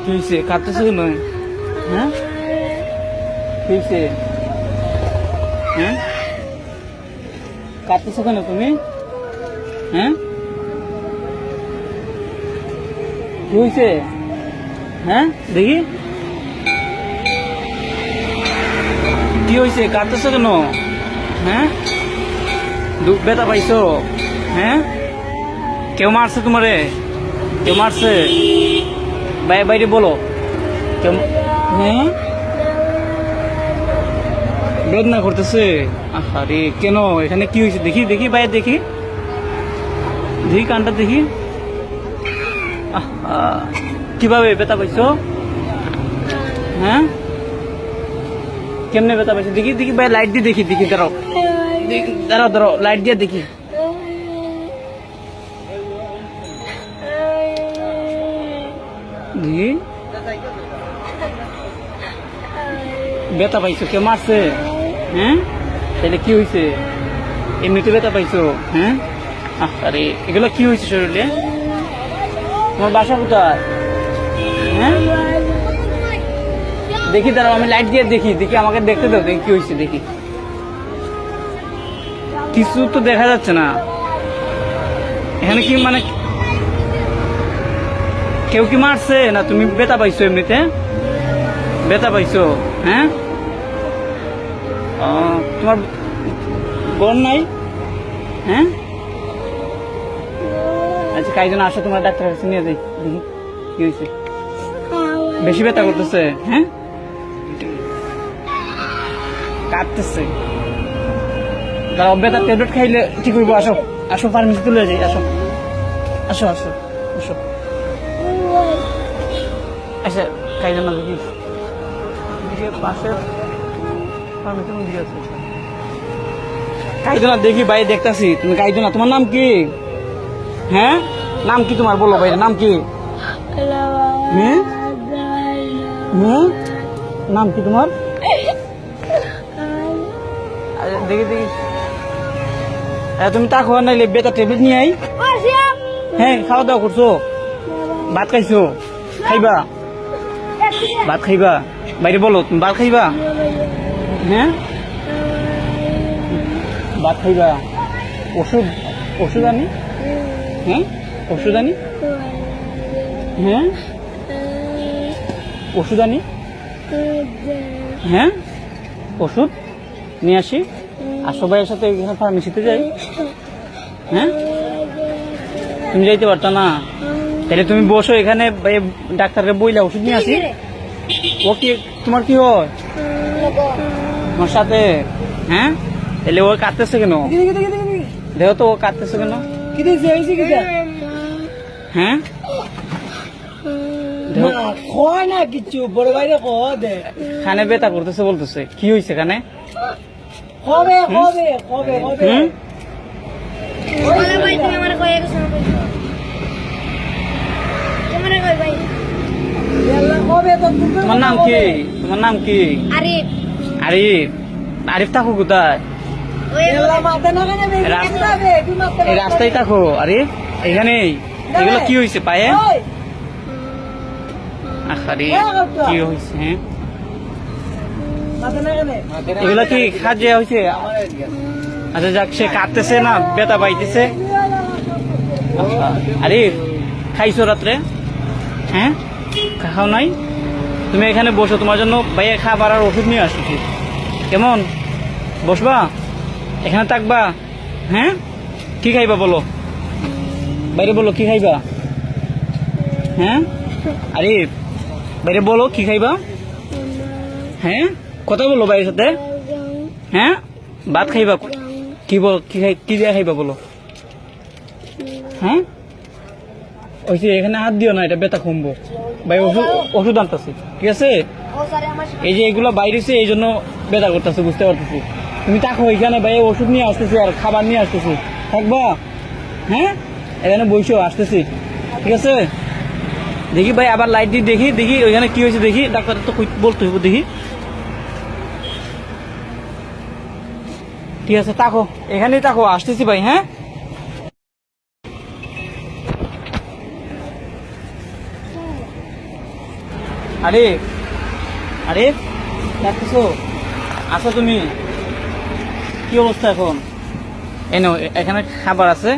কি হয়েছে? কাঁদতেছো কেন? হ্যাঁ, কি হয়েছে? হ্যাঁ, কাঁদতেছো কেন তুমি? হ্যাঁ, কি হয়েছে? হ্যাঁ, দেখি কি হয়েছে? কাঁদতেছো কেন? হ্যাঁ, দুঃখ ব্যথা পাইছো? হ্যাঁ, কেউ মারছে তোমারে? কেউ মারছে? বাইরে বলো। কেউ? হ্যাঁ, বেদনা করতেছে। আরে কেন? এখানে কি হয়েছে? দেখি দেখি বাইরে দেখি, দেখি কানটা দেখি। কিভাবে ব্যথা পাইছো? হ্যাঁ, কেমনে ব্যথা পাইছো? দেখি দেখি বাইরে লাইট দিয়ে দেখি, দেখি দাঁড়াও, দাঁড়াও দাঁড়াও, লাইট দিয়ে দেখি। দেখি ব্যথা পাইছো? কে মারছে? হ্যাঁ, তাহলে কি হয়েছে? এমনিতে ব্যথা পাইছো? হ্যাঁ, আরে এগুলো কি হয়েছে শরীরে? তোমার বাসা কোথায়? হ্যাঁ, দেখি দাঁড়াও, আমি লাইট দিয়ে দেখি, দেখি আমাকে দেখতে দাও, দেখি কি হয়েছে দেখি। কিছু তো দেখা যাচ্ছে না এখানে। কি মানে কেউ কি মারছে না তুমি ব্যথা পাইছো? এমনিতে ব্যথা পাইছো? হ্যাঁ, তোমার বোন নাই? হ্যাঁ, আচ্ছা কাইজন আসো, তোমার ডাক্তার কাছে নিয়ে যাই, দেখি কি হয়েছে। বেশি ব্যথা করতেছে? হ্যাঁ, কাঁদতেছে। দাঁড়াও, ব্যথা ট্যাবলেট খাইলে ঠিক হইব। আসো আসো, ফার্মেসি তুলে যাই, আসো আসো আসো আসো। আচ্ছা কাইজন না দেখি পাশের ফার্মেসির মধ্যে আছে। কাইদো না দেখি, বাইরে দেখতাছি। তুমি কাইদো না, তোমার নাম কি? হ্যাঁ, নাম কি তোমার? বলো বাইরে নাম কি? হ্যাঁ, হ্যাঁ, নাম কি তোমার? দেখি দেখি। তুমি তা খাওয়া নাইলে বেটা ট্যাবলেট নিয়ে আই। হ্যাঁ, খাওয়া দাওয়া করছো? ভাত খাইছো? খাইবা? ভাত খাইবা? বাইরে বলো, তুমি ভাত খাইবা? হ্যাঁ, ভাত খাইবা? ওষুধ ওষুধ আনি? হ্যাঁ, ওষুধ আনি? হ্যাঁ, ওষুধ আনি? হ্যাঁ, ওষুধ নিয়ে আসি। আর সবাইয়ের সাথে এখানে ফার্মেসিতে যাই। হ্যাঁ, তুমি যাইতে পারতো না? তাহলে তুমি বসো এখানে, ডাক্তারকে বইলা ওষুধ নিয়ে আসি। ও কি তোমার কি হয়? তোমার সাথে? হ্যাঁ, তাহলে ও কাঁদতেছে কেন? দেখো তো ও কাঁদতেছে কেন? হ্যাঁ, না কিছু বড় বাইরে খানে ব্যথা করতেছে বলতেছে। কি হয়েছে কানে? হবে হবে হবে হবে। তোমার নাম কি? তোমার নাম কি? আরিফ। আরিফ? আরিফ থাকো কোথায়? এই রাস্তায় থাকো? আরিফ এখানেই? এগুলো কি হয়েছে পায়ে? আরে কি হয়েছে? হ্যাঁ, এগুলো কি খাজে হয়েছে? আচ্ছা যাক, সে কাঁদতেছে না, ব্যথা পাইতেছে। আরিফ খাইছো রাত্রে? হ্যাঁ, খাও নাই? তুমি এখানে বসো, তোমার জন্য ভাইয়া খাবার আর ওষুধ নিয়ে আসছি। কেমন? বসবা? এখানে থাকবা? হ্যাঁ, কি খাইবা বলো? বাইরে বলো কি খাইবা? হ্যাঁ, আরিফ বাইরে বলো কি খাইবা? হ্যাঁ, কথা বলো বাইরের সাথে। হ্যাঁ, ভাত খাইবা? কি বল, কি দিয়ে খাইবা বলো? হ্যাঁ, ওই যে এখানে হাত দিও না, এটা ব্যথা কমবো। ভাই ওষুধ আনতেছি, ঠিক আছে? এই যে এগুলো বাইরেছে, এই জন্য ব্যথা করতেছে, বুঝতে পারতেছি। তুমি থাকো এখানে, ভাই ওষুধ নিয়ে আসতেছি আর খাবার নিয়ে আসতেছি, থাকবা? হ্যাঁ, এখানে বইসো, আসতেছি, ঠিক আছে? দেখি ভাই, আবার লাইট দিয়ে দেখি, দেখি ওইখানে কি হয়েছে দেখি। ডাক্তার তো বলতে হইব, দেখি। ঠিক আছে, থাকো এখানেই থাকো, আসতেছি ভাই। হ্যাঁ, আরে আরে ডাকতেছো, আছো তুমি? কি অবস্থা এখন? এই নাও, এখানে খাবার আছে,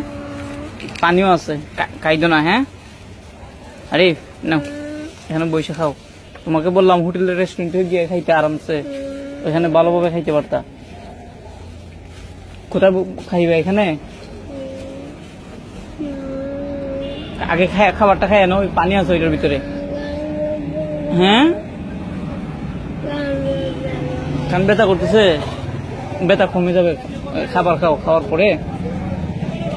পানিও আছে, খাইতো না, হ্যাঁ? আরে নাও, এখানে বসে খাও। তোমাকে বললাম হোটেলের রেস্টুরেন্টে গিয়ে খাইতে আরামসে, ওখানে ভালোভাবে খাইতে পারতা। কোথায় খাইবে? এখানে আগে খাবারটা খাই নাও, পানি আছে ওইটার ভিতরে। হ্যাঁ, কান ব্যথা করতেছে, ব্যথা কমে যাবে, খাবার খাও, খাওয়ার পরে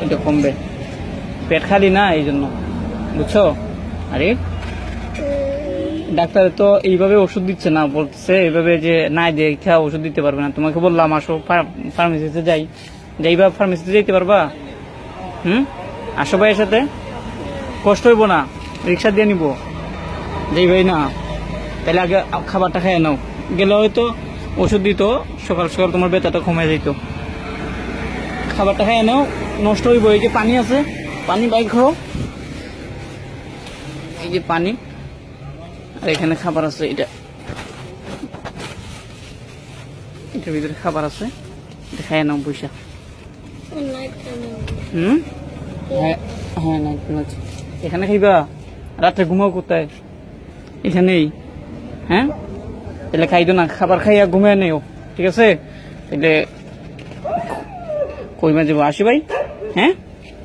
এটা কমবে। পেট খালি না, এই জন্য, বুঝছো? আরে ডাক্তার তো এইভাবে ওষুধ দিচ্ছে না, বলছে এইভাবে যে না দেখা ওষুধ দিতে পারবে না। তোমাকে বললাম আসো ফার্মেসিতে যাইবা, ফার্মেসিতে যাইতে পারবা? আসো ভাইয়ের সাথে, কষ্ট হইব না, রিক্সা দিয়ে নিবো। যাইবাই না, তাহলে আগে খাবারটা খাইয়ে নাও, গেলে হয়তো ওষুধ দিত, সকাল সকাল তোমার ব্যথাটা কমে যেত। খাবারটা খাইয়ে নাও, নষ্ট হইব। এই যে পানি আছে, পানি বাইক খাও, এই যে পানি, আর এখানে খাবার আছে, এটার ভিতরে খাবার আছে, এটা খাইয়ে নাও পয়সা। হ্যাঁ হ্যাঁ, না আছে, এখানে খাইবা। রাত্রে ঘুমাও কোথায়? এখানেই। হ্যাঁ, তাহলে খাইতো না, খাবার খাইয়া ঘুমিয়ে নেও, ঠিক আছে? তাহলে কই মাঝে আসি ভাই, হ্যাঁ,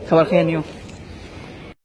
খাবার খাইয়া নিও।